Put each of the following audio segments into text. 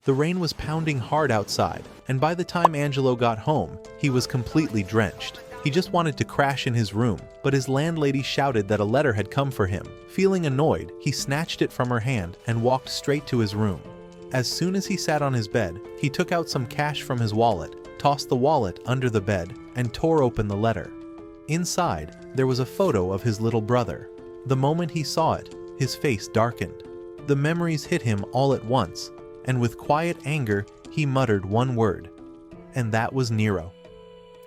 The rain was pounding hard outside, and by the time Angelo got home, he was completely drenched. He just wanted to crash in his room, but his landlady shouted that a letter had come for him. Feeling annoyed, he snatched it from her hand and walked straight to his room. As soon as he sat on his bed, he took out some cash from his wallet, tossed the wallet under the bed, and tore open the letter. Inside, there was a photo of his little brother. The moment he saw it, his face darkened. The memories hit him all at once, and with quiet anger, he muttered one word, and that was Nero.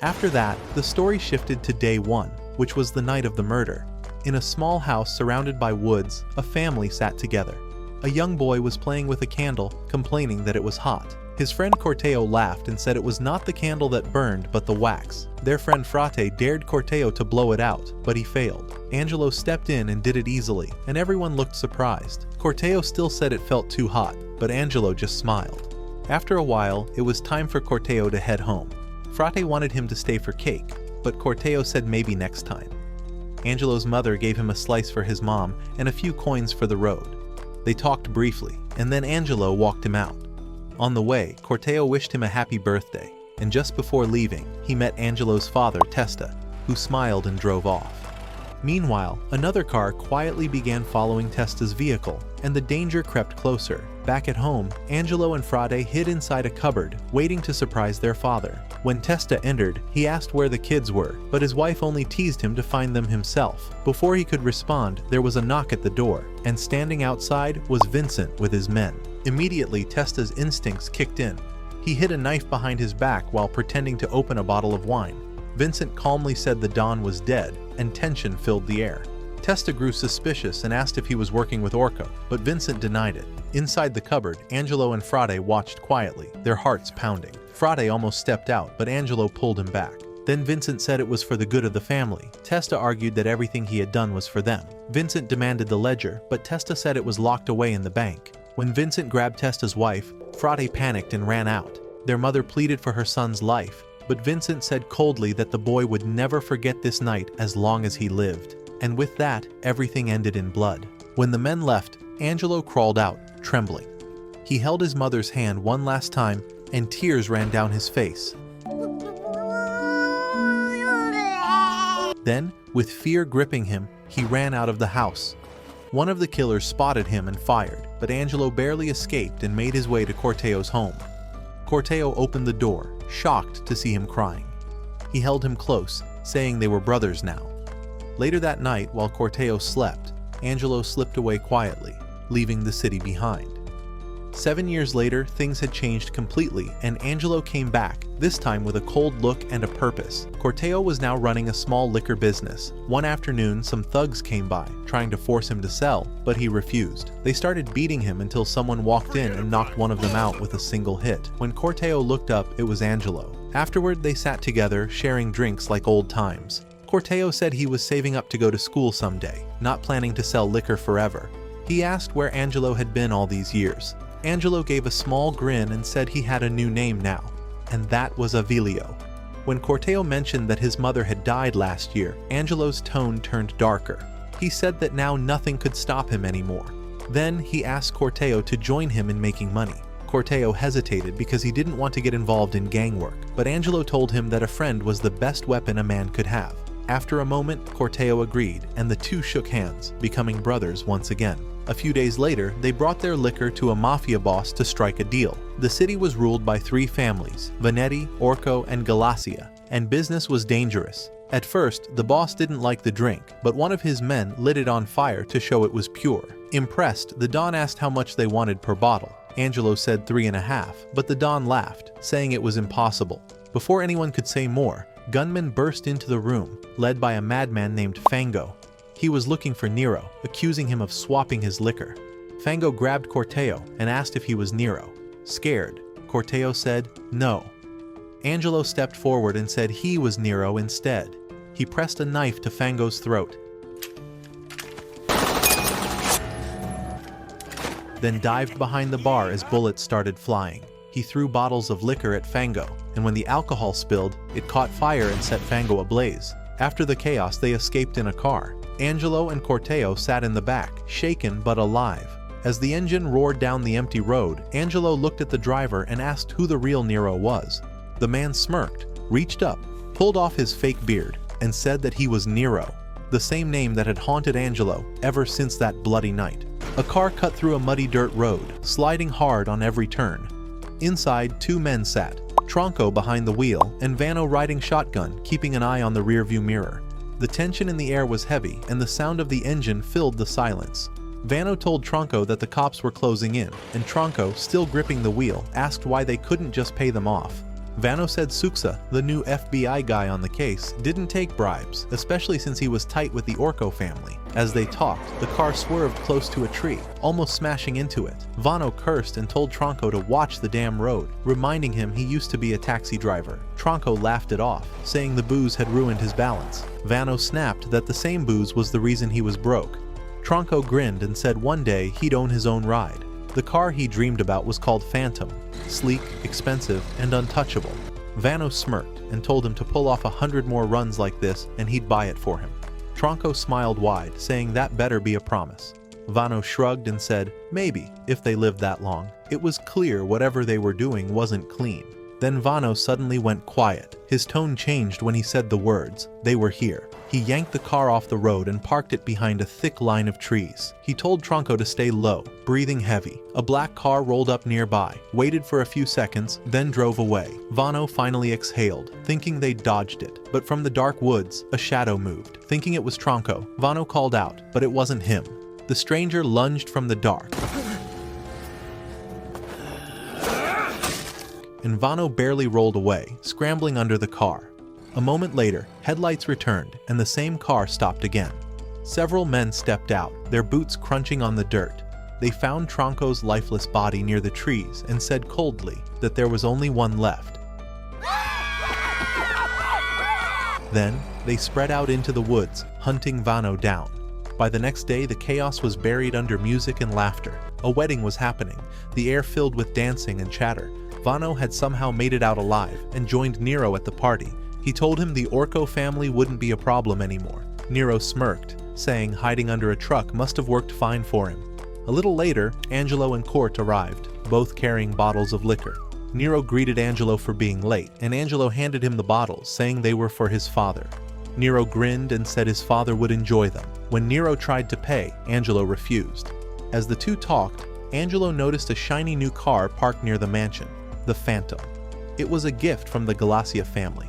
After that, the story shifted to day 1, which was the night of the murder. In a small house surrounded by woods, a family sat together. A young boy was playing with a candle, complaining that it was hot. His friend Corteo laughed and said it was not the candle that burned, but the wax. Their friend Frate dared Corteo to blow it out, but he failed. Angelo stepped in and did it easily, and everyone looked surprised. Corteo still said it felt too hot, but Angelo just smiled. After a while, it was time for Corteo to head home. Frate wanted him to stay for cake, but Corteo said maybe next time. Angelo's mother gave him a slice for his mom and a few coins for the road. They talked briefly, and then Angelo walked him out. On the way, Corteo wished him a happy birthday, and just before leaving, he met Angelo's father, Testa, who smiled and drove off. Meanwhile, another car quietly began following Testa's vehicle, and the danger crept closer. Back at home, Angelo and Frate hid inside a cupboard, waiting to surprise their father. When Testa entered, he asked where the kids were, but his wife only teased him to find them himself. Before he could respond, there was a knock at the door, and standing outside was Vincent with his men. Immediately, Testa's instincts kicked in. He hid a knife behind his back while pretending to open a bottle of wine. Vincent calmly said the Don was dead, and tension filled the air. Testa grew suspicious and asked if he was working with Orco, but Vincent denied it. Inside the cupboard, Angelo and Frate watched quietly, their hearts pounding. Frate almost stepped out, but Angelo pulled him back. Then Vincent said it was for the good of the family. Testa argued that everything he had done was for them. Vincent demanded the ledger, but Testa said it was locked away in the bank. When Vincent grabbed Testa's wife, Frate panicked and ran out. Their mother pleaded for her son's life, but Vincent said coldly that the boy would never forget this night as long as he lived. And with that, everything ended in blood. When the men left, Angelo crawled out, trembling. He held his mother's hand one last time, and tears ran down his face. Then, with fear gripping him, he ran out of the house. One of the killers spotted him and fired, but Angelo barely escaped and made his way to Corteo's home. Corteo opened the door, shocked to see him crying. He held him close, saying they were brothers now. Later that night, while Corteo slept, Angelo slipped away quietly, leaving the city behind. 7 years later, things had changed completely, and Angelo came back, this time with a cold look and a purpose. Corteo was now running a small liquor business. One afternoon, some thugs came by, trying to force him to sell, but he refused. They started beating him until someone walked in and knocked one of them out with a single hit. When Corteo looked up, it was Angelo. Afterward, they sat together, sharing drinks like old times. Corteo said he was saving up to go to school someday, not planning to sell liquor forever. He asked where Angelo had been all these years. Angelo gave a small grin and said he had a new name now, and that was Avilio. When Corteo mentioned that his mother had died last year, Angelo's tone turned darker. He said that now nothing could stop him anymore. Then he asked Corteo to join him in making money. Corteo hesitated because he didn't want to get involved in gang work, but Angelo told him that a friend was the best weapon a man could have. After a moment, Corteo agreed, and the two shook hands, becoming brothers once again. A few days later, they brought their liquor to a mafia boss to strike a deal. The city was ruled by 3 families, Venetti, Orco, and Galassia, and business was dangerous. At first, the boss didn't like the drink, but one of his men lit it on fire to show it was pure. Impressed, the Don asked how much they wanted per bottle. Angelo said 3.5, but the Don laughed, saying it was impossible. Before anyone could say more, gunmen burst into the room, led by a madman named Fango. He was looking for Nero, accusing him of swapping his liquor. Fango grabbed Corteo and asked if he was Nero. Scared, Corteo said, "No." Angelo stepped forward and said he was Nero instead. He pressed a knife to Fango's throat, then dived behind the bar as bullets started flying. He threw bottles of liquor at Fango, and when the alcohol spilled, it caught fire and set Fango ablaze. After the chaos, they escaped in a car. Angelo and Corteo sat in the back, shaken but alive. As the engine roared down the empty road, Angelo looked at the driver and asked who the real Nero was. The man smirked, reached up, pulled off his fake beard, and said that he was Nero, the same name that had haunted Angelo ever since that bloody night. A car cut through a muddy dirt road, sliding hard on every turn. Inside, 2 men sat, Tronco behind the wheel and Vano riding shotgun, keeping an eye on the rearview mirror. The tension in the air was heavy, and the sound of the engine filled the silence. Vano told Tronco that the cops were closing in, and Tronco, still gripping the wheel, asked why they couldn't just pay them off. Vano said Sousa, the new FBI guy on the case, didn't take bribes, especially since he was tight with the Orco family. As they talked, the car swerved close to a tree, almost smashing into it. Vano cursed and told Tronco to watch the damn road, reminding him he used to be a taxi driver. Tronco laughed it off, saying the booze had ruined his balance. Vano snapped that the same booze was the reason he was broke. Tronco grinned and said one day he'd own his own ride. The car he dreamed about was called Phantom, sleek, expensive, and untouchable. Vano smirked and told him to pull off 100 more runs like this and he'd buy it for him. Tronco smiled wide, saying that better be a promise. Vano shrugged and said, maybe, if they lived that long. It was clear whatever they were doing wasn't clean. Then Vano suddenly went quiet. His tone changed when he said the words, "They were here." He yanked the car off the road and parked it behind a thick line of trees. He told Tronco to stay low, breathing heavy. A black car rolled up nearby, waited for a few seconds, then drove away. Vano finally exhaled, thinking they'd dodged it. But from the dark woods, a shadow moved. Thinking it was Tronco, Vano called out, but it wasn't him. The stranger lunged from the dark, and Vano barely rolled away, scrambling under the car. A moment later, headlights returned, and the same car stopped again. Several men stepped out, their boots crunching on the dirt. They found Tronco's lifeless body near the trees and said coldly that there was only one left. Then, they spread out into the woods, hunting Vano down. By the next day, the chaos was buried under music and laughter. A wedding was happening, the air filled with dancing and chatter. Vano had somehow made it out alive and joined Nero at the party. He told him the Orco family wouldn't be a problem anymore. Nero smirked, saying hiding under a truck must have worked fine for him. A little later, Angelo and Court arrived, both carrying bottles of liquor. Nero greeted Angelo for being late, and Angelo handed him the bottles, saying they were for his father. Nero grinned and said his father would enjoy them. When Nero tried to pay, Angelo refused. As the two talked, Angelo noticed a shiny new car parked near the mansion, the Phantom. It was a gift from the Galassia family.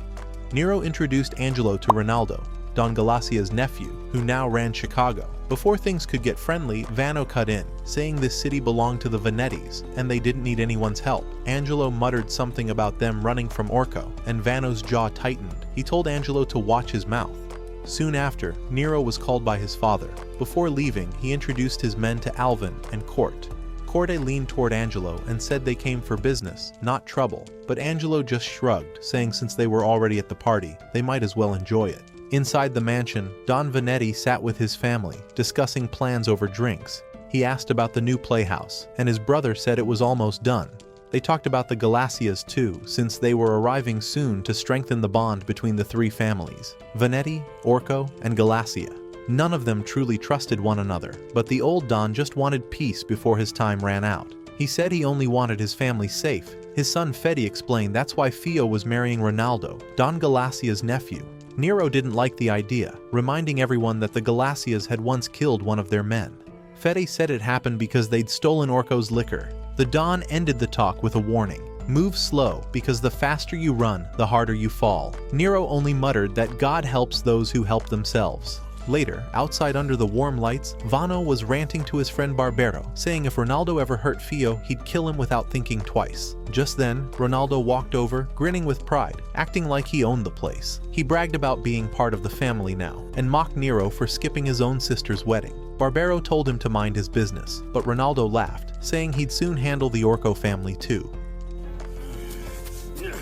Nero introduced Angelo to Ronaldo, Don Galassia's nephew, who now ran Chicago. Before things could get friendly, Vano cut in, saying this city belonged to the Venettis, and they didn't need anyone's help. Angelo muttered something about them running from Orco, and Vano's jaw tightened. He told Angelo to watch his mouth. Soon after, Nero was called by his father. Before leaving, he introduced his men to Alvin and Court. Corte leaned toward Angelo and said they came for business, not trouble, but Angelo just shrugged, saying since they were already at the party, they might as well enjoy it. Inside the mansion, Don Venetti sat with his family, discussing plans over drinks. He asked about the new playhouse, and his brother said it was almost done. They talked about the Galassias too, since they were arriving soon to strengthen the bond between the three families, Venetti, Orco, and Galassia. None of them truly trusted one another, but the old Don just wanted peace before his time ran out. He said he only wanted his family safe. His son Fede explained that's why Fio was marrying Ronaldo, Don Galassia's nephew. Nero didn't like the idea, reminding everyone that the Galassias had once killed one of their men. Fede said it happened because they'd stolen Orco's liquor. The Don ended the talk with a warning. Move slow, because the faster you run, the harder you fall. Nero only muttered that God helps those who help themselves. Later, outside under the warm lights, Vano was ranting to his friend Barbero, saying if Ronaldo ever hurt Fio, he'd kill him without thinking twice. Just then, Ronaldo walked over, grinning with pride, acting like he owned the place. He bragged about being part of the family now, and mocked Nero for skipping his own sister's wedding. Barbero told him to mind his business, but Ronaldo laughed, saying he'd soon handle the Orco family too.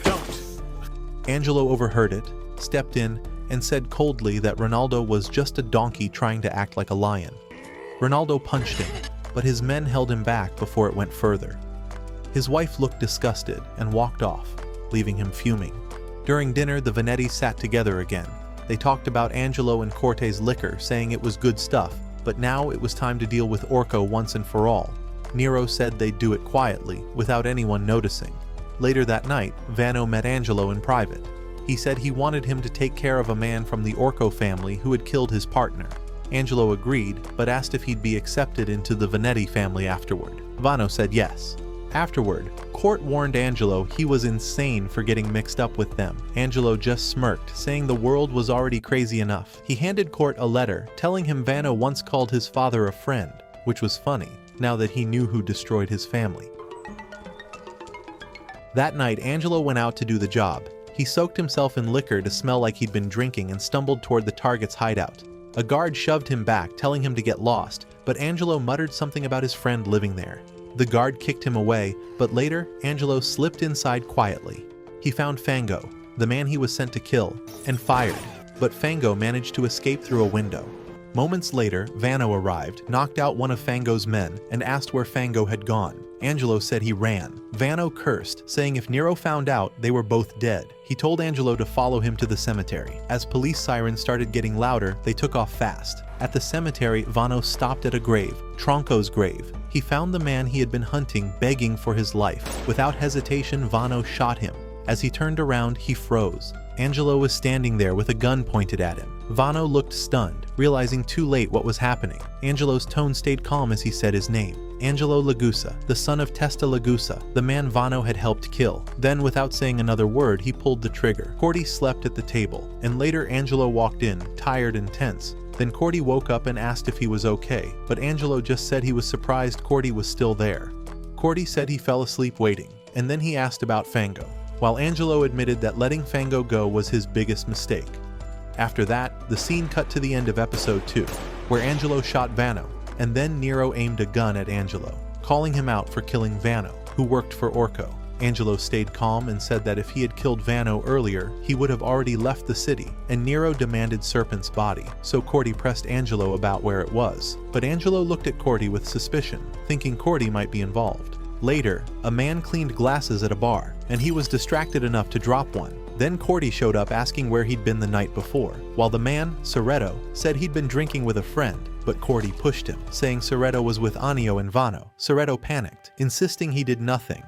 Don't! Angelo overheard it, stepped in, and said coldly that Ronaldo was just a donkey trying to act like a lion. Ronaldo punched him, but his men held him back before it went further. His wife looked disgusted and walked off, leaving him fuming. During dinner, the Venettis sat together again. They talked about Angelo and Corte's liquor, saying it was good stuff, but now it was time to deal with Orko once and for all. Nero said they'd do it quietly, without anyone noticing. Later that night, Vano met Angelo in private. He said he wanted him to take care of a man from the Orko family who had killed his partner. Angelo agreed, but asked if he'd be accepted into the Vanetti family afterward. Vano said yes. Afterward, Court warned Angelo he was insane for getting mixed up with them. Angelo just smirked, saying the world was already crazy enough. He handed Court a letter, telling him Vano once called his father a friend, which was funny, now that he knew who destroyed his family. That night, Angelo went out to do the job. He soaked himself in liquor to smell like he'd been drinking and stumbled toward the target's hideout. A guard shoved him back, telling him to get lost, but Angelo muttered something about his friend living there. The guard kicked him away, but later, Angelo slipped inside quietly. He found Fango, the man he was sent to kill, and fired, but Fango managed to escape through a window. Moments later, Vano arrived, knocked out one of Fango's men, and asked where Fango had gone. Angelo said he ran. Vano cursed, saying if Nero found out, they were both dead. He told Angelo to follow him to the cemetery. As police sirens started getting louder, they took off fast. At the cemetery, Vano stopped at a grave, Tronco's grave. He found the man he had been hunting begging for his life. Without hesitation, Vano shot him. As he turned around, he froze. Angelo was standing there with a gun pointed at him. Vano looked stunned, realizing too late what was happening. Angelo's tone stayed calm as he said his name. Angelo Lagusa, the son of Testa Lagusa, the man Vano had helped kill. Then, without saying another word, he pulled the trigger. Cordy slept at the table, and later Angelo walked in, tired and tense. Then Cordy woke up and asked if he was okay, but Angelo just said he was surprised Cordy was still there. Cordy said he fell asleep waiting, and then he asked about Fango, while Angelo admitted that letting Fango go was his biggest mistake. After that, the scene cut to the end of episode 2, where Angelo shot Vano, and then Nero aimed a gun at Angelo, calling him out for killing Vano, who worked for Orko. Angelo stayed calm and said that if he had killed Vano earlier, he would have already left the city, and Nero demanded Serpent's body, so Cordy pressed Angelo about where it was. But Angelo looked at Cordy with suspicion, thinking Cordy might be involved. Later, a man cleaned glasses at a bar, and he was distracted enough to drop one. Then Cordy showed up asking where he'd been the night before, while the man, Soretto, said he'd been drinking with a friend, but Cordy pushed him, saying Soretto was with Annio and Vano. Soretto panicked, insisting he did nothing.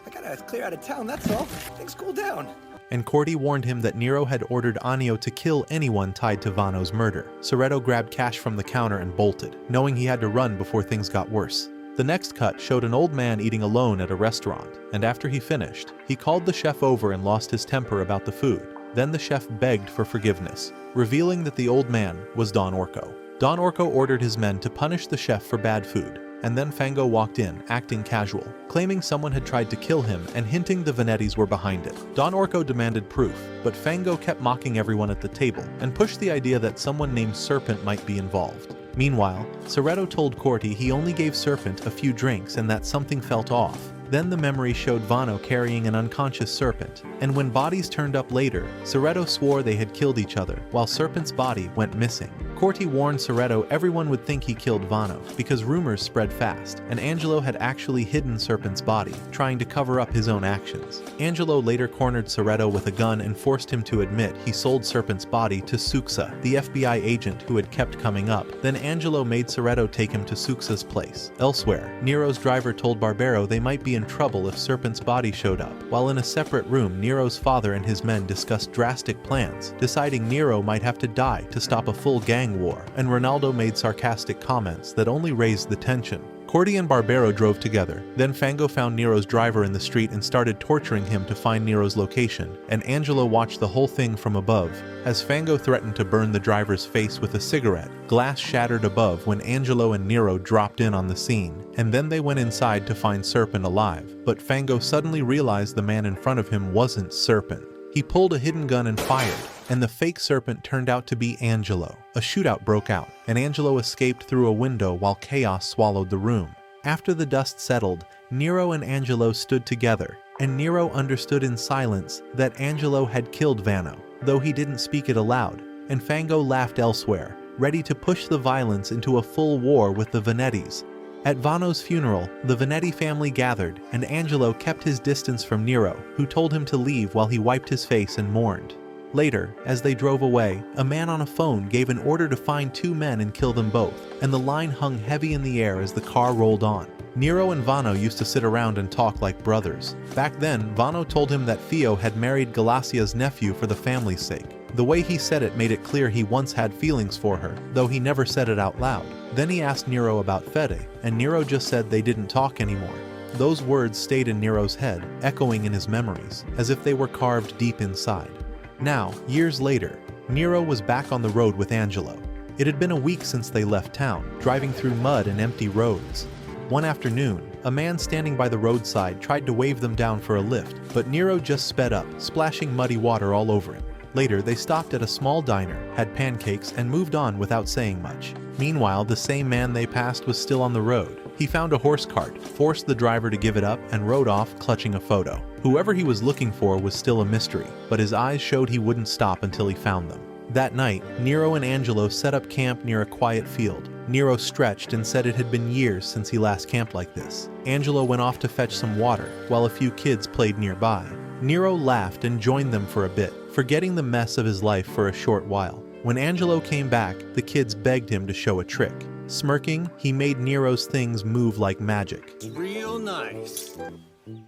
I gotta clear out of town, that's all. Things cool down. And Cordy warned him that Nero had ordered Annio to kill anyone tied to Vano's murder. Soretto grabbed cash from the counter and bolted, knowing he had to run before things got worse. The next cut showed an old man eating alone at a restaurant, and after he finished, he called the chef over and lost his temper about the food. Then the chef begged for forgiveness, revealing that the old man was Don Orko. Don Orko ordered his men to punish the chef for bad food, and then Fango walked in, acting casual, claiming someone had tried to kill him and hinting the Vanettis were behind it. Don Orko demanded proof, but Fango kept mocking everyone at the table and pushed the idea that someone named Serpent might be involved. Meanwhile, Soretto told Cordy he only gave Serpent a few drinks and that something felt off. Then the memory showed Vano carrying an unconscious Serpent, and when bodies turned up later, Soretto swore they had killed each other, while Serpent's body went missing. Corty warned Soretto everyone would think he killed Vano, because rumors spread fast, and Angelo had actually hidden Serpent's body, trying to cover up his own actions. Angelo later cornered Soretto with a gun and forced him to admit he sold Serpent's body to Suxa, the FBI agent who had kept coming up. Then Angelo made Soretto take him to Suxa's place. Elsewhere, Nero's driver told Barbero they might be in trouble if Serpent's body showed up, while in a separate room Nero's father and his men discussed drastic plans, deciding Nero might have to die to stop a full gang war, and Ronaldo made sarcastic comments that only raised the tension. Cordy and Barbero drove together. Then Fango found Nero's driver in the street and started torturing him to find Nero's location, and Angelo watched the whole thing from above. As Fango threatened to burn the driver's face with a cigarette, glass shattered above when Angelo and Nero dropped in on the scene, and then they went inside to find Serpent alive. But Fango suddenly realized the man in front of him wasn't Serpent. He pulled a hidden gun and fired, and the fake Serpent turned out to be Angelo. A shootout broke out, and Angelo escaped through a window while chaos swallowed the room. After the dust settled, Nero and Angelo stood together, and Nero understood in silence that Angelo had killed Vano, though he didn't speak it aloud, and Fango laughed elsewhere, ready to push the violence into a full war with the Vanettis. At Vano's funeral, the Vanetti family gathered, and Angelo kept his distance from Nero, who told him to leave while he wiped his face and mourned. Later, as they drove away, a man on a phone gave an order to find 2 men and kill them both, and the line hung heavy in the air as the car rolled on. Nero and Vano used to sit around and talk like brothers. Back then, Vano told him that Theo had married Galacia's nephew for the family's sake. The way he said it made it clear he once had feelings for her, though he never said it out loud. Then he asked Nero about Fede, and Nero just said they didn't talk anymore. Those words stayed in Nero's head, echoing in his memories, as if they were carved deep inside. Now, years later, Nero was back on the road with Angelo. It had been a week since they left town, driving through mud and empty roads. One afternoon, a man standing by the roadside tried to wave them down for a lift, but Nero just sped up, splashing muddy water all over him. Later, they stopped at a small diner, had pancakes, and moved on without saying much. Meanwhile, the same man they passed was still on the road. He found a horse cart, forced the driver to give it up, and rode off, clutching a photo. Whoever he was looking for was still a mystery, but his eyes showed he wouldn't stop until he found them. That night, Nero and Angelo set up camp near a quiet field. Nero stretched and said it had been years since he last camped like this. Angelo went off to fetch some water, while a few kids played nearby. Nero laughed and joined them for a bit, forgetting the mess of his life for a short while. When Angelo came back, the kids begged him to show a trick. Smirking, he made Nero's things move like magic. Real nice.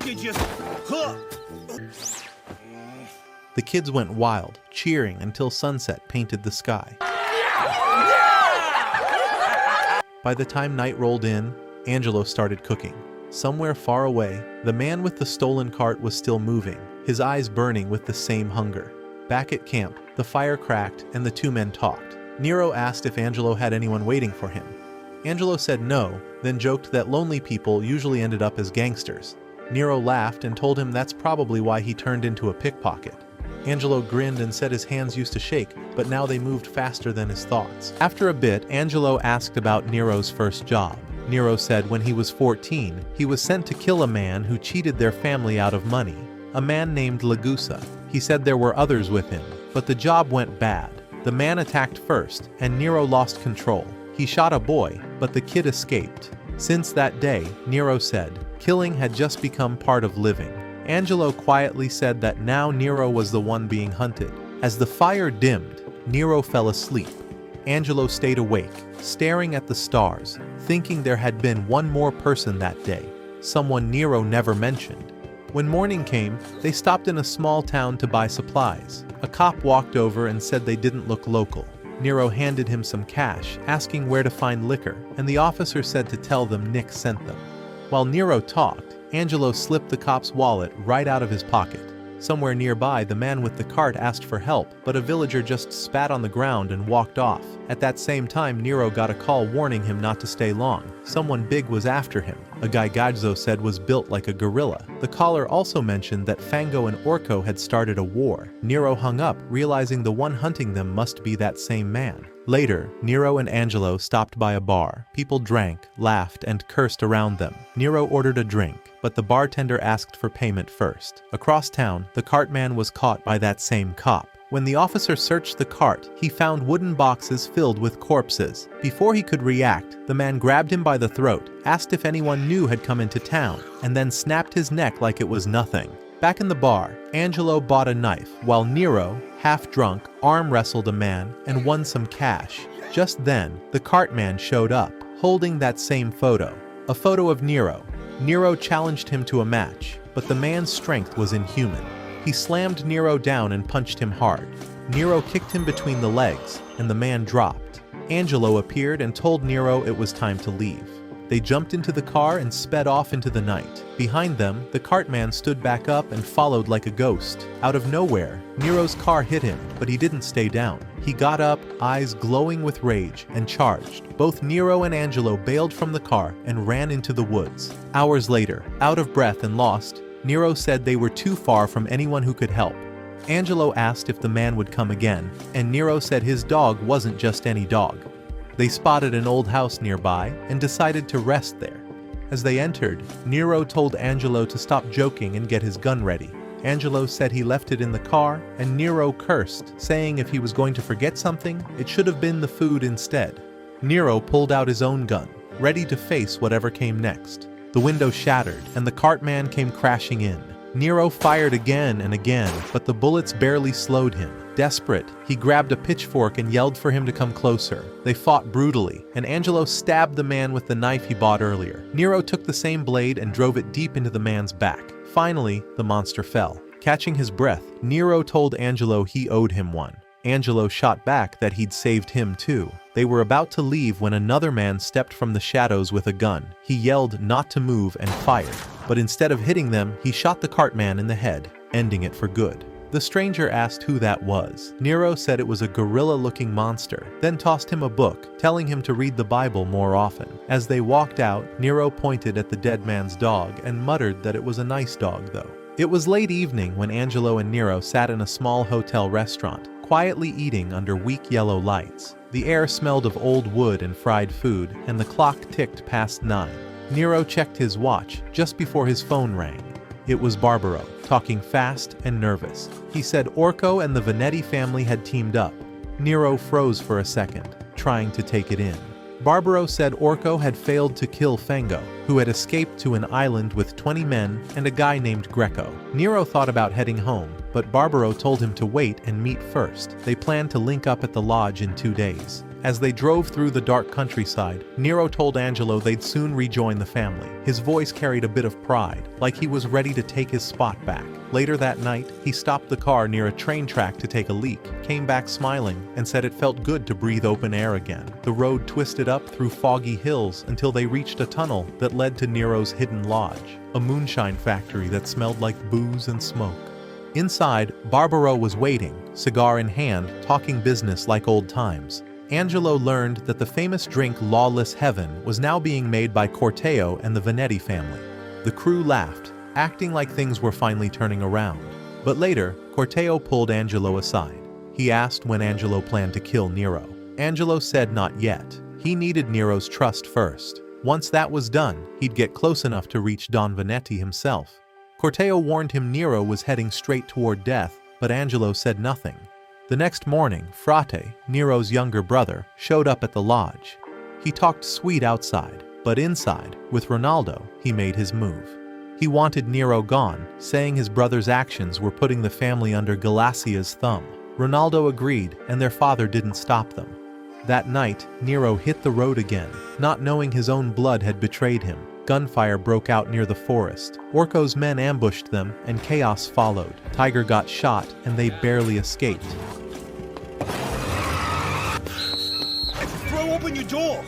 You just hook. The kids went wild, cheering until sunset painted the sky. By the time night rolled in, Angelo started cooking. Somewhere far away, the man with the stolen cart was still moving, his eyes burning with the same hunger. Back at camp, the fire cracked and the 2 men talked. Nero asked if Angelo had anyone waiting for him. Angelo said no, then joked that lonely people usually ended up as gangsters. Nero laughed and told him that's probably why he turned into a pickpocket. Angelo grinned and said his hands used to shake, but now they moved faster than his thoughts. After a bit, Angelo asked about Nero's first job. Nero said when he was 14, he was sent to kill a man who cheated their family out of money, a man named Lagusa. He said there were others with him, but the job went bad. The man attacked first, and Nero lost control. He shot a boy, but the kid escaped. Since that day, Nero said, killing had just become part of living. Angelo quietly said that now Nero was the one being hunted. As the fire dimmed, Nero fell asleep. Angelo stayed awake, staring at the stars, thinking there had been one more person that day, someone Nero never mentioned. When morning came, they stopped in a small town to buy supplies. A cop walked over and said they didn't look local. Nero handed him some cash, asking where to find liquor, and the officer said to tell them Nick sent them. While Nero talked, Angelo slipped the cop's wallet right out of his pocket. Somewhere nearby, the man with the cart asked for help, but a villager just spat on the ground and walked off. At that same time, Nero got a call warning him not to stay long. Someone big was after him. A guy Gazzo said was built like a gorilla. The caller also mentioned that Fango and Orko had started a war. Nero hung up, realizing the one hunting them must be that same man. Later, Nero and Angelo stopped by a bar. People drank, laughed, and cursed around them. Nero ordered a drink, but the bartender asked for payment first. Across town, the cartman was caught by that same cop. When the officer searched the cart, he found wooden boxes filled with corpses. Before he could react, the man grabbed him by the throat, asked if anyone new had come into town, and then snapped his neck like it was nothing. Back in the bar, Angelo bought a knife, while Nero, half drunk, arm wrestled a man and won some cash. Just then, the cartman showed up, holding that same photo. A photo of Nero. Nero challenged him to a match, but the man's strength was inhuman. He slammed Nero down and punched him hard. Nero kicked him between the legs, and the man dropped. Angelo appeared and told Nero it was time to leave. They jumped into the car and sped off into the night. Behind them, the cartman stood back up and followed like a ghost. Out of nowhere, Nero's car hit him, but he didn't stay down. He got up, eyes glowing with rage, and charged. Both Nero and Angelo bailed from the car and ran into the woods. Hours later, out of breath and lost, Nero said they were too far from anyone who could help. Angelo asked if the man would come again, and Nero said his dog wasn't just any dog. They spotted an old house nearby and decided to rest there. As they entered, Nero told Angelo to stop joking and get his gun ready. Angelo said he left it in the car, and Nero cursed, saying if he was going to forget something, it should have been the food instead. Nero pulled out his own gun, ready to face whatever came next. The window shattered, and the cartman came crashing in. Nero fired again and again, but the bullets barely slowed him. Desperate, he grabbed a pitchfork and yelled for him to come closer. They fought brutally, and Angelo stabbed the man with the knife he bought earlier. Nero took the same blade and drove it deep into the man's back. Finally, the monster fell. Catching his breath, Nero told Angelo he owed him one. Angelo shot back that he'd saved him too. They were about to leave when another man stepped from the shadows with a gun. He yelled not to move and fired, but instead of hitting them, he shot the cartman in the head, ending it for good. The stranger asked who that was. Nero said it was a gorilla-looking monster, then tossed him a book, telling him to read the Bible more often. As they walked out, Nero pointed at the dead man's dog and muttered that it was a nice dog though. It was late evening when Angelo and Nero sat in a small hotel restaurant, quietly eating under weak yellow lights. The air smelled of old wood and fried food, and the clock ticked past 9. Nero checked his watch just before his phone rang. It was Barbaro, talking fast and nervous. He said Orko and the Venetti family had teamed up. Nero froze for a second, trying to take it in. Barbaro said Orko had failed to kill Fango, who had escaped to an island with 20 men and a guy named Greco. Nero thought about heading home, but Barbaro told him to wait and meet first. They planned to link up at the lodge in 2 days. As they drove through the dark countryside, Nero told Angelo they'd soon rejoin the family. His voice carried a bit of pride, like he was ready to take his spot back. Later that night, he stopped the car near a train track to take a leak, came back smiling, and said it felt good to breathe open air again. The road twisted up through foggy hills until they reached a tunnel that led to Nero's hidden lodge, a moonshine factory that smelled like booze and smoke. Inside, Barbaro was waiting, cigar in hand, talking business like old times. Angelo learned that the famous drink Lawless Heaven was now being made by Corteo and the Venetti family. The crew laughed, acting like things were finally turning around. But later, Corteo pulled Angelo aside. He asked when Angelo planned to kill Nero. Angelo said not yet. He needed Nero's trust first. Once that was done, he'd get close enough to reach Don Venetti himself. Corteo warned him Nero was heading straight toward death, but Angelo said nothing. The next morning, Frate, Nero's younger brother, showed up at the lodge. He talked sweet outside, but inside, with Ronaldo, he made his move. He wanted Nero gone, saying his brother's actions were putting the family under Galacia's thumb. Ronaldo agreed, and their father didn't stop them. That night, Nero hit the road again, not knowing his own blood had betrayed him. Gunfire broke out near the forest. Orko's men ambushed them, and chaos followed. Tiger got shot, and they barely escaped. Throw open your door!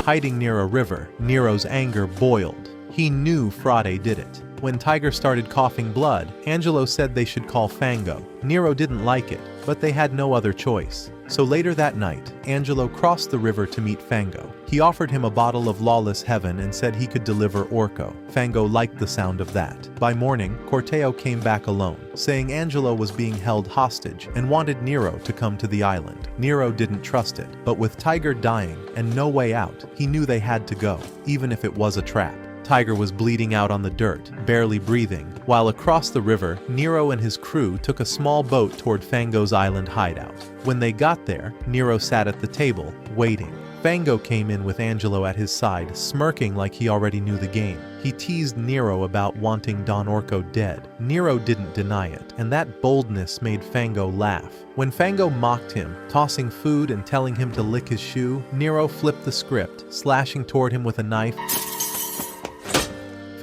Hiding near a river, Nero's anger boiled. He knew Frate did it. When Tiger started coughing blood, Angelo said they should call Fango. Nero didn't like it, but they had no other choice. So later that night, Angelo crossed the river to meet Fango. He offered him a bottle of Lawless Heaven and said he could deliver Orko. Fango liked the sound of that. By morning, Corteo came back alone, saying Angelo was being held hostage and wanted Nero to come to the island. Nero didn't trust it, but with Tiger dying and no way out, he knew they had to go, even if it was a trap. Tiger was bleeding out on the dirt, barely breathing, while across the river, Nero and his crew took a small boat toward Fango's island hideout. When they got there, Nero sat at the table, waiting. Fango came in with Angelo at his side, smirking like he already knew the game. He teased Nero about wanting Don Orko dead. Nero didn't deny it, and that boldness made Fango laugh. When Fango mocked him, tossing food and telling him to lick his shoe, Nero flipped the script, slashing toward him with a knife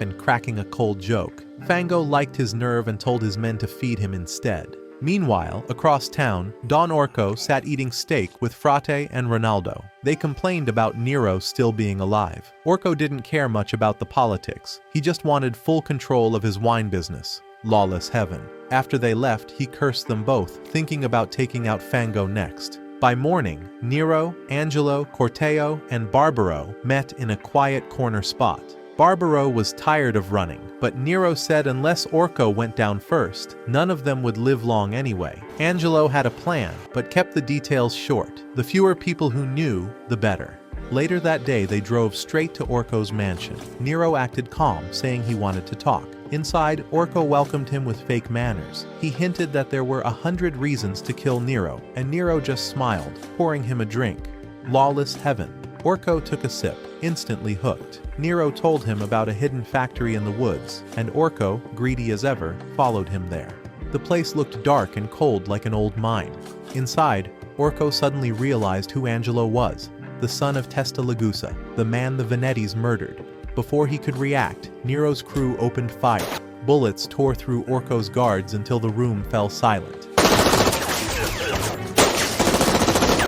and cracking a cold joke. Fango liked his nerve and told his men to feed him instead. Meanwhile, across town, Don Orko sat eating steak with Frate and Ronaldo. They complained about Nero still being alive. Orko didn't care much about the politics. He just wanted full control of his wine business. Lawless Heaven. After they left, he cursed them both, thinking about taking out Fango next. By morning, Nero, Angelo, Corteo, and Barbaro met in a quiet corner spot. Barbaro was tired of running, but Nero said unless Orko went down first, none of them would live long anyway. Angelo had a plan, but kept the details short. The fewer people who knew, the better. Later that day, they drove straight to Orko's mansion. Nero acted calm, saying he wanted to talk. Inside, Orko welcomed him with fake manners. He hinted that there were 100 reasons to kill Nero, and Nero just smiled, pouring him a drink. Lawless Heaven. Orko took a sip, instantly hooked. Nero told him about a hidden factory in the woods, and Orko, greedy as ever, followed him there. The place looked dark and cold like an old mine. Inside, Orko suddenly realized who Angelo was, the son of Testa Lagusa, the man the Venettis murdered. Before he could react, Nero's crew opened fire. Bullets tore through Orko's guards until the room fell silent.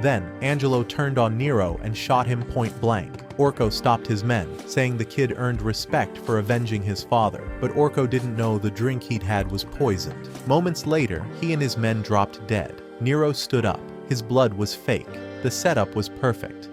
Then, Angelo turned on Nero and shot him point blank. Orko stopped his men, saying the kid earned respect for avenging his father, but Orko didn't know the drink he'd had was poisoned. Moments later, he and his men dropped dead. Nero stood up. His blood was fake. The setup was perfect.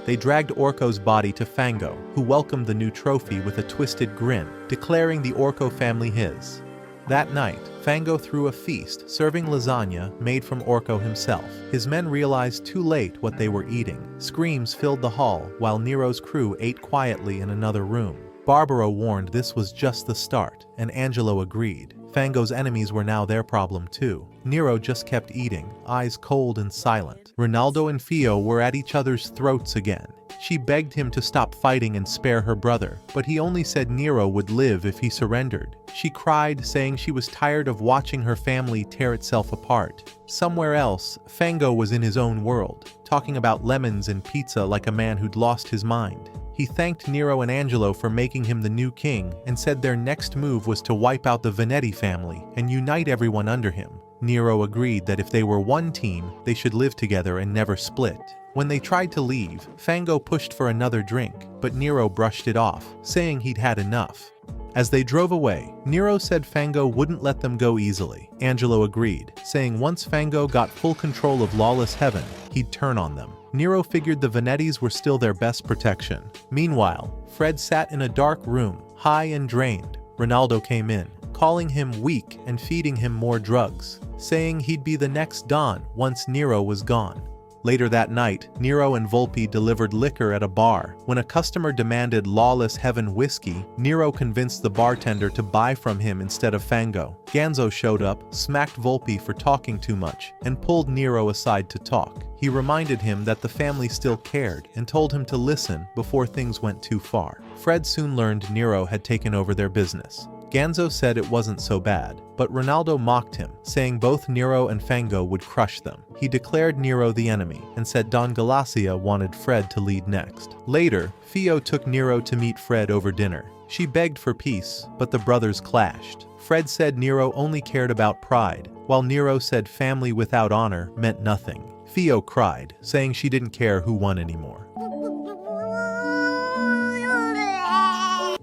They dragged Orko's body to Fango, who welcomed the new trophy with a twisted grin, declaring the Orko family his. That night, Fango threw a feast, serving lasagna made from Orko himself. His men realized too late what they were eating. Screams filled the hall, while Nero's crew ate quietly in another room. Barbaro warned this was just the start, and Angelo agreed. Fango's enemies were now their problem too. Nero just kept eating, eyes cold and silent. Ronaldo and Fio were at each other's throats again. She begged him to stop fighting and spare her brother, but he only said Nero would live if he surrendered. She cried, saying she was tired of watching her family tear itself apart. Somewhere else, Fango was in his own world, talking about lemons and pizza like a man who'd lost his mind. He thanked Nero and Angelo for making him the new king and said their next move was to wipe out the Venetti family and unite everyone under him. Nero agreed that if they were one team, they should live together and never split. When they tried to leave, Fango pushed for another drink, but Nero brushed it off, saying he'd had enough. As they drove away, Nero said Fango wouldn't let them go easily. Angelo agreed, saying once Fango got full control of lawless heaven, he'd turn on them. Nero figured the Venettis were still their best protection. Meanwhile, Fred sat in a dark room, high and drained. Ronaldo came in, calling him weak and feeding him more drugs, saying he'd be the next Don once Nero was gone. Later that night, Nero and Volpe delivered liquor at a bar. When a customer demanded lawless heaven whiskey, Nero convinced the bartender to buy from him instead of Fango. Ganzo showed up, smacked Volpe for talking too much, and pulled Nero aside to talk. He reminded him that the family still cared and told him to listen before things went too far. Fred soon learned Nero had taken over their business. Ganzo said it wasn't so bad, but Ronaldo mocked him, saying both Nero and Fango would crush them. He declared Nero the enemy and said Don Galacia wanted Fred to lead next. Later, Fio took Nero to meet Fred over dinner. She begged for peace, but the brothers clashed. Fred said Nero only cared about pride, while Nero said family without honor meant nothing. Fio cried, saying she didn't care who won anymore.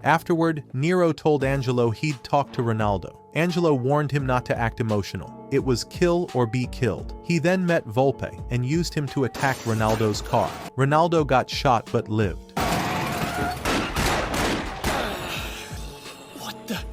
Afterward, Nero told Angelo he'd talk to Ronaldo. Angelo warned him not to act emotional. It was kill or be killed. He then met Volpe and used him to attack Ronaldo's car. Ronaldo got shot but lived. What the?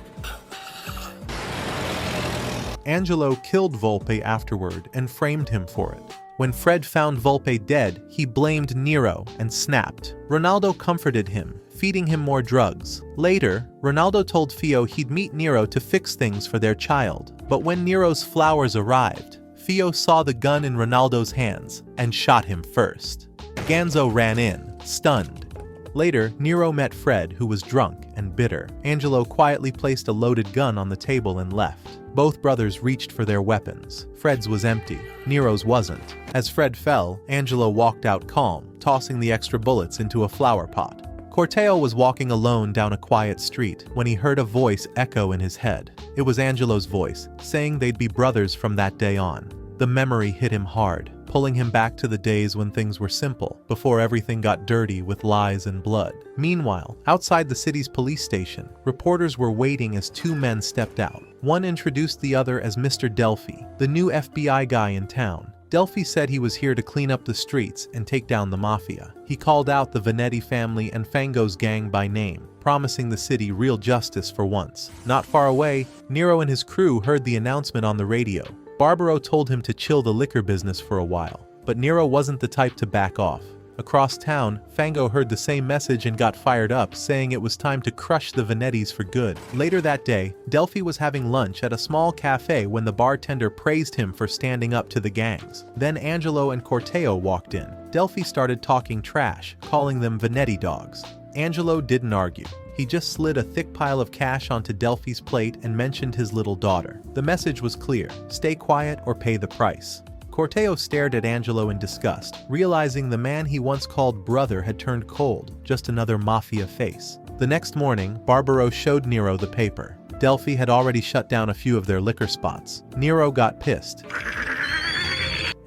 Angelo killed Volpe afterward and framed him for it. When Fred found Volpe dead, he blamed Nero and snapped. Ronaldo comforted him, feeding him more drugs. Later, Ronaldo told Fio he'd meet Nero to fix things for their child. But when Nero's flowers arrived, Fio saw the gun in Ronaldo's hands and shot him first. Ganzo ran in, stunned. Later, Nero met Fred, who was drunk and bitter. Angelo quietly placed a loaded gun on the table and left. Both brothers reached for their weapons. Fred's was empty. Nero's wasn't. As Fred fell, Angelo walked out calm, tossing the extra bullets into a flower pot. Corteo was walking alone down a quiet street when he heard a voice echo in his head. It was Angelo's voice, saying they'd be brothers from that day on. The memory hit him hard, pulling him back to the days when things were simple, before everything got dirty with lies and blood. Meanwhile, outside the city's police station, reporters were waiting as two men stepped out. One introduced the other as Mr. Delphi, the new FBI guy in town. Delphi said he was here to clean up the streets and take down the mafia. He called out the Venetti family and Fango's gang by name, promising the city real justice for once. Not far away, Nero and his crew heard the announcement on the radio. Barbaro told him to chill the liquor business for a while, but Nero wasn't the type to back off. Across town, Fango heard the same message and got fired up, saying it was time to crush the Venettis for good. Later that day, Delphi was having lunch at a small cafe when the bartender praised him for standing up to the gangs. Then Angelo and Corteo walked in. Delphi started talking trash, calling them Venetti dogs. Angelo didn't argue. He just slid a thick pile of cash onto Delphi's plate and mentioned his little daughter. The message was clear: stay quiet or pay the price. Corteo stared at Angelo in disgust, realizing the man he once called brother had turned cold, just another mafia face. The next morning, Barbaro showed Nero the paper. Delphi had already shut down a few of their liquor spots. Nero got pissed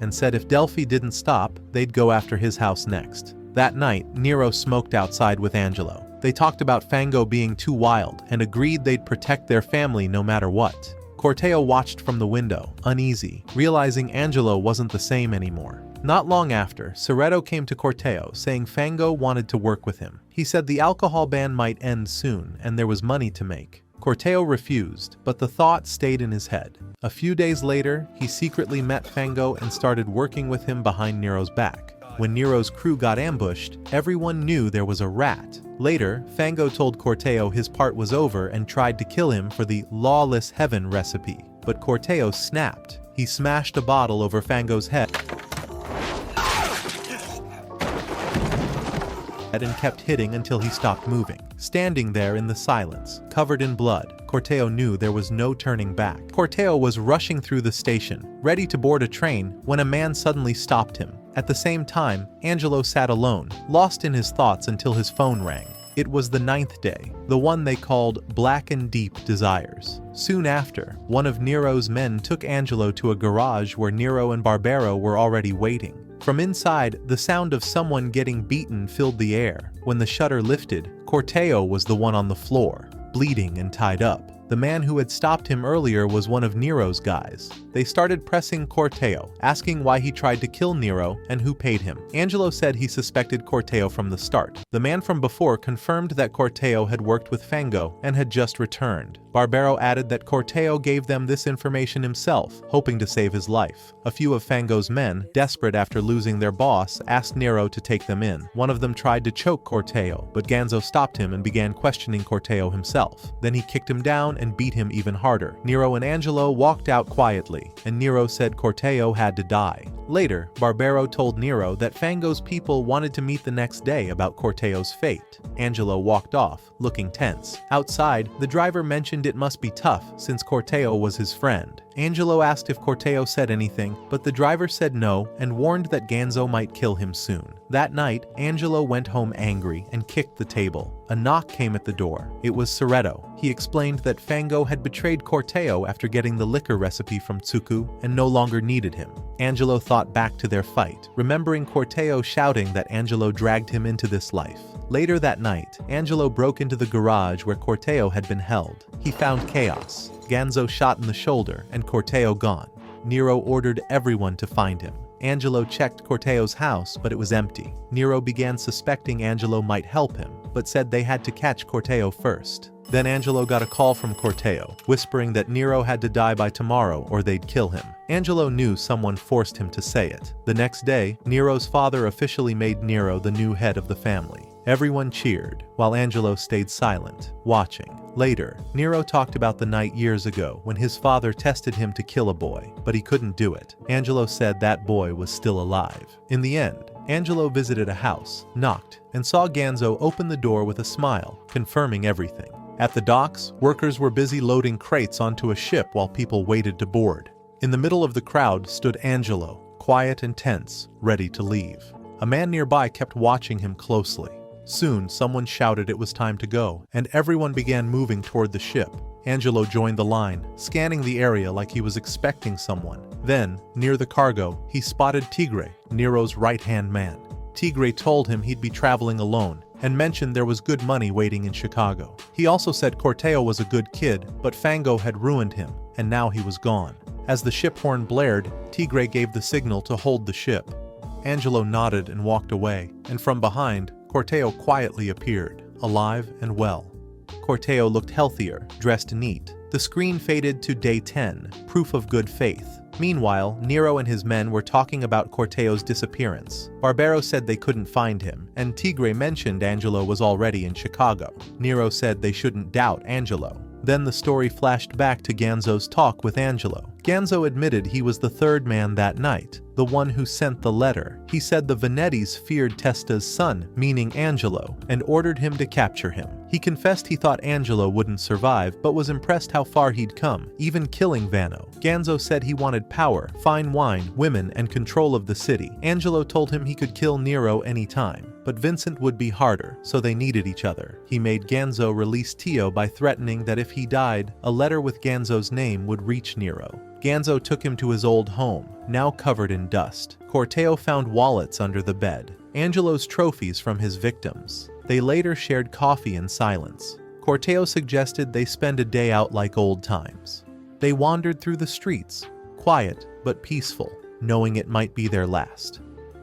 and said if Delphi didn't stop, they'd go after his house next. That night, Nero smoked outside with Angelo. They talked about Fango being too wild and agreed they'd protect their family no matter what. Corteo watched from the window, uneasy, realizing Angelo wasn't the same anymore. Not long after, Soretto came to Corteo, saying Fango wanted to work with him. He said the alcohol ban might end soon, and there was money to make. Corteo refused, but the thought stayed in his head. A few days later, he secretly met Fango and started working with him behind Nero's back. When Nero's crew got ambushed, everyone knew there was a rat. Later, Fango told Corteo his part was over and tried to kill him for the lawless heaven recipe. But Corteo snapped. He smashed a bottle over Fango's head and kept hitting until he stopped moving. Standing there in the silence, covered in blood, Corteo knew there was no turning back. Corteo was rushing through the station, ready to board a train, when a man suddenly stopped him. At the same time, Angelo sat alone, lost in his thoughts until his phone rang. It was the 9th day, the one they called Black and Deep Desires. Soon after, one of Nero's men took Angelo to a garage where Nero and Barbaro were already waiting. From inside, the sound of someone getting beaten filled the air. When the shutter lifted, Corteo was the one on the floor, bleeding and tied up. The man who had stopped him earlier was one of Nero's guys. They started pressing Corteo, asking why he tried to kill Nero and who paid him. Angelo said he suspected Corteo from the start. The man from before confirmed that Corteo had worked with Fango and had just returned. Barbaro added that Corteo gave them this information himself, hoping to save his life. A few of Fango's men, desperate after losing their boss, asked Nero to take them in. One of them tried to choke Corteo, but Ganzo stopped him and began questioning Corteo himself. Then he kicked him down and beat him even harder. Nero and Angelo walked out quietly, and Nero said Corteo had to die. Later, Barbaro told Nero that Fango's people wanted to meet the next day about Corteo's fate. Angelo walked off, looking tense. Outside, the driver mentioned it must be tough since Corteo was his friend. Angelo asked if Corteo said anything, but the driver said no and warned that Ganzo might kill him soon. That night, Angelo went home angry and kicked the table. A knock came at the door. It was Soretto. He explained that Fango had betrayed Corteo after getting the liquor recipe from Tsuku and no longer needed him. Angelo thought back to their fight, remembering Corteo shouting that Angelo dragged him into this life. Later that night, Angelo broke into the garage where Corteo had been held. He found chaos. Ganzo shot in the shoulder and Corteo gone. Nero ordered everyone to find him. Angelo checked Corteo's house, but it was empty. Nero began suspecting Angelo might help him, but said they had to catch Corteo first. Then Angelo got a call from Corteo, whispering that Nero had to die by tomorrow or they'd kill him. Angelo knew someone forced him to say it. The next day, Nero's father officially made Nero the new head of the family. Everyone cheered, while Angelo stayed silent, watching. Later, Nero talked about the night years ago when his father tested him to kill a boy, but he couldn't do it. Angelo said that boy was still alive. In the end, Angelo visited a house, knocked, and saw Ganzo open the door with a smile, confirming everything. At the docks, workers were busy loading crates onto a ship while people waited to board. In the middle of the crowd stood Angelo, quiet and tense, ready to leave. A man nearby kept watching him closely. Soon, someone shouted it was time to go, and everyone began moving toward the ship. Angelo joined the line, scanning the area like he was expecting someone. Then, near the cargo, he spotted Tigre, Nero's right-hand man. Tigre told him he'd be traveling alone, and mentioned there was good money waiting in Chicago. He also said Corteo was a good kid, but Fango had ruined him, and now he was gone. As the ship horn blared, Tigre gave the signal to hold the ship. Angelo nodded and walked away, and from behind, Corteo quietly appeared, alive and well. Corteo looked healthier, dressed neat. The screen faded to day 10, proof of good faith. Meanwhile, Nero and his men were talking about Corteo's disappearance. Barbero said they couldn't find him, and Tigre mentioned Angelo was already in Chicago. Nero said they shouldn't doubt Angelo. Then the story flashed back to Ganzo's talk with Angelo. Ganzo admitted he was the third man that night, the one who sent the letter. He said the Venettis feared Testa's son, meaning Angelo, and ordered him to capture him. He confessed he thought Angelo wouldn't survive, but was impressed how far he'd come, even killing Vanno. Ganzo said he wanted power, fine wine, women, and control of the city. Angelo told him he could kill Nero anytime, but Vincent would be harder, so they needed each other. He made Ganzo release Tio by threatening that if he died, a letter with Ganzo's name would reach Nero. Ganzo took him to his old home, now covered in dust. Corteo found wallets under the bed, Angelo's trophies from his victims. They later shared coffee in silence. Corteo suggested they spend a day out like old times. They wandered through the streets, quiet but peaceful, knowing it might be their last.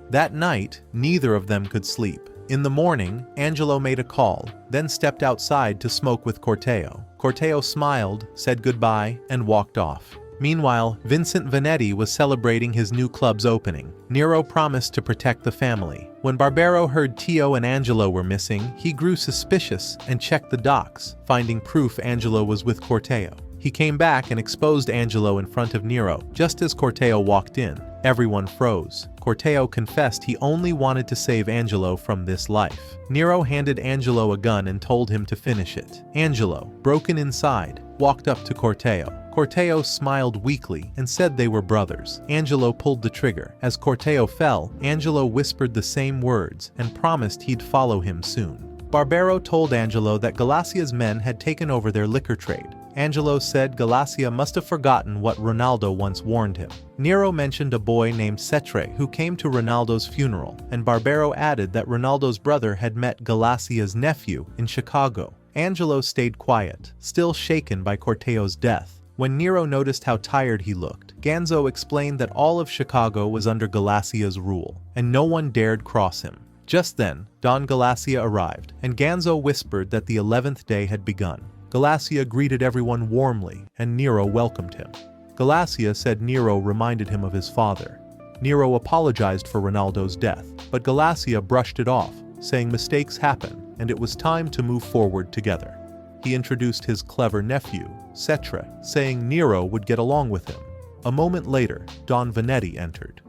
That night, neither of them could sleep. In the morning, Angelo made a call, then stepped outside to smoke with Corteo. Corteo smiled, said goodbye, and walked off. Meanwhile, Vincent Vanetti was celebrating his new club's opening. Nero promised to protect the family. When Barbero heard Tio and Angelo were missing, he grew suspicious and checked the docks, finding proof Angelo was with Corteo. He came back and exposed Angelo in front of Nero, just as Corteo walked in. Everyone froze. Corteo confessed he only wanted to save Angelo from this life. Nero handed Angelo a gun and told him to finish it. Angelo, broken inside, walked up to Corteo. Corteo smiled weakly and said they were brothers. Angelo pulled the trigger. As Corteo fell, Angelo whispered the same words and promised he'd follow him soon. Barbero told Angelo that Galacia's men had taken over their liquor trade. Angelo said Galacia must have forgotten what Ronaldo once warned him. Nero mentioned a boy named Cetre who came to Ronaldo's funeral, and Barbero added that Ronaldo's brother had met Galacia's nephew in Chicago. Angelo stayed quiet, still shaken by Corteo's death. When Nero noticed how tired he looked, Ganzo explained that all of Chicago was under Galacia's rule, and no one dared cross him. Just then, Don Galacia arrived, and Ganzo whispered that the 11th day had begun. Galacia greeted everyone warmly, and Nero welcomed him. Galacia said Nero reminded him of his father. Nero apologized for Ronaldo's death, but Galacia brushed it off, saying mistakes happen, and it was time to move forward together. He introduced his clever nephew, Cetre, saying Nero would get along with him. A moment later, Don Vanetti entered.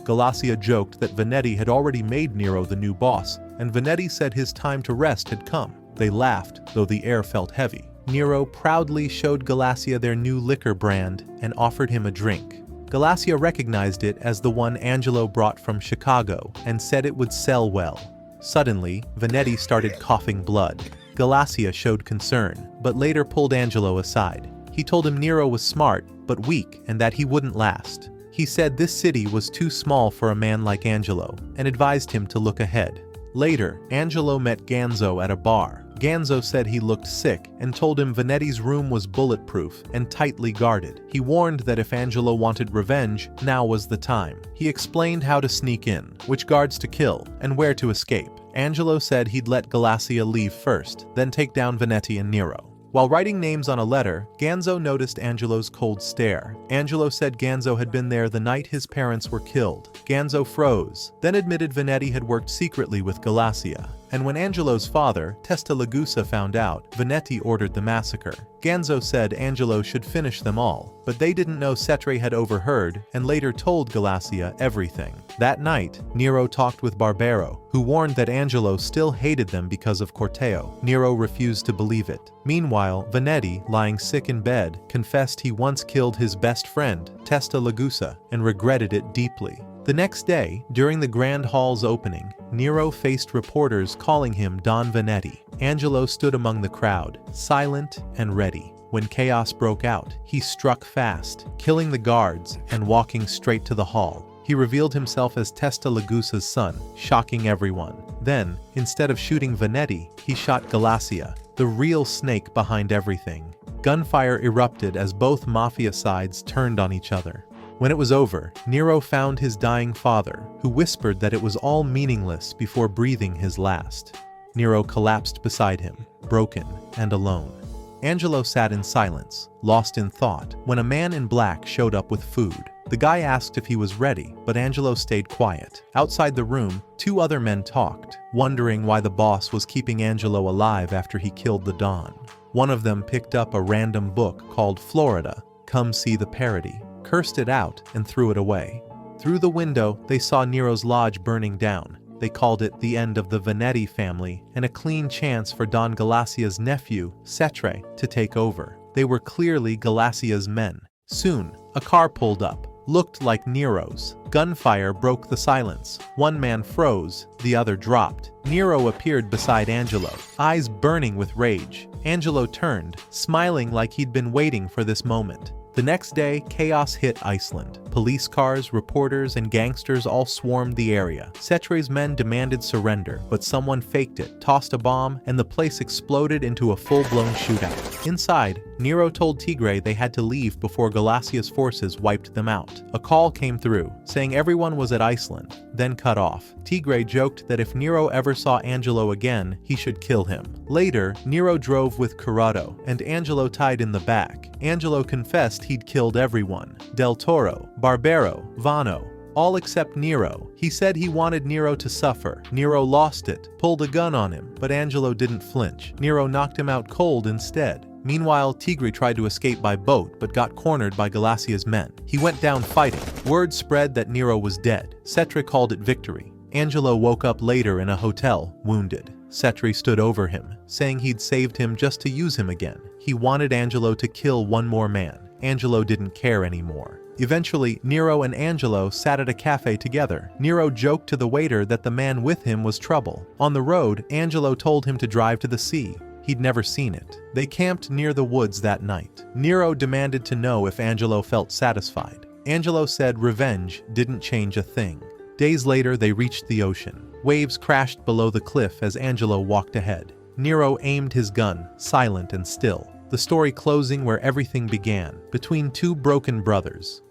Galacia joked that Vanetti had already made Nero the new boss, and Vanetti said his time to rest had come. They laughed, though the air felt heavy. Nero proudly showed Galacia their new liquor brand and offered him a drink. Galacia recognized it as the one Angelo brought from Chicago and said it would sell well. Suddenly, Vanetti started coughing blood. Galacia showed concern, but later pulled Angelo aside. He told him Nero was smart, but weak, and that he wouldn't last. He said this city was too small for a man like Angelo, and advised him to look ahead. Later, Angelo met Ganzo at a bar. Ganzo said he looked sick and told him Vanetti's room was bulletproof and tightly guarded. He warned that if Angelo wanted revenge, now was the time. He explained how to sneak in, which guards to kill, and where to escape. Angelo said he'd let Galacia leave first, then take down Vanetti and Nero. While writing names on a letter, Ganzo noticed Angelo's cold stare. Angelo said Ganzo had been there the night his parents were killed. Ganzo froze, then admitted Vanetti had worked secretly with Galacia. And when Angelo's father, Testa Lagusa, found out, Vanetti ordered the massacre. Ganzo said Angelo should finish them all, but they didn't know Cetre had overheard and later told Galacia everything. That night, Nero talked with Barbero, who warned that Angelo still hated them because of Corteo. Nero refused to believe it. Meanwhile, Vanetti, lying sick in bed, confessed he once killed his best friend, Testa Lagusa, and regretted it deeply. The next day, during the Grand Hall's opening, Nero faced reporters calling him Don Vanetti. Angelo stood among the crowd, silent and ready. When chaos broke out, he struck fast, killing the guards and walking straight to the hall. He revealed himself as Testa Lagusa's son, shocking everyone. Then, instead of shooting Vanetti, he shot Galacia, the real snake behind everything. Gunfire erupted as both mafia sides turned on each other. When it was over, Nero found his dying father, who whispered that it was all meaningless before breathing his last. Nero collapsed beside him. broken, and alone. Angelo sat in silence, lost in thought, when a man in black showed up with food. The guy asked if he was ready, but Angelo stayed quiet. Outside the room, two other men talked, wondering why the boss was keeping Angelo alive after he killed the Don. One of them picked up a random book called Florida, Come See the Parody, cursed it out, and threw it away. Through the window, they saw Nero's lodge burning down. They called it the end of the Venetti family and a clean chance for Don Galacia's nephew, Cetre, to take over. They were clearly Galacia's men. Soon, a car pulled up, looked like Nero's. Gunfire broke the silence. One man froze, the other dropped. Nero appeared beside Angelo, eyes burning with rage. Angelo turned, smiling like he'd been waiting for this moment. The next day, chaos hit Iceland. Police cars, reporters, and gangsters all swarmed the area. Cetre's men demanded surrender, but someone faked it, tossed a bomb, and the place exploded into a full-blown shootout. Inside, Nero told Tigre they had to leave before Galacia's forces wiped them out. A call came through, saying everyone was at Iceland, then cut off. Tigre joked that if Nero ever saw Angelo again, he should kill him. Later, Nero drove with Corrado, and Angelo tied in the back. Angelo confessed he'd killed everyone. Del Toro, Barbero, Vano, all except Nero. He said he wanted Nero to suffer. Nero lost it, pulled a gun on him, but Angelo didn't flinch. Nero knocked him out cold instead. Meanwhile, Tigre tried to escape by boat, but got cornered by Galacia's men. He went down fighting. Word spread that Nero was dead. Cetre called it victory. Angelo woke up later in a hotel, wounded. Cetre stood over him, saying he'd saved him just to use him again. He wanted Angelo to kill one more man. Angelo didn't care anymore. Eventually, Nero and Angelo sat at a cafe together. Nero joked to the waiter that the man with him was trouble. On the road, Angelo told him to drive to the sea. He'd never seen it. They camped near the woods that night. Nero demanded to know if Angelo felt satisfied. Angelo said revenge didn't change a thing. Days later, they reached the ocean. Waves crashed below the cliff as Angelo walked ahead. Nero aimed his gun, silent and still. The story closing where everything began, between two broken brothers.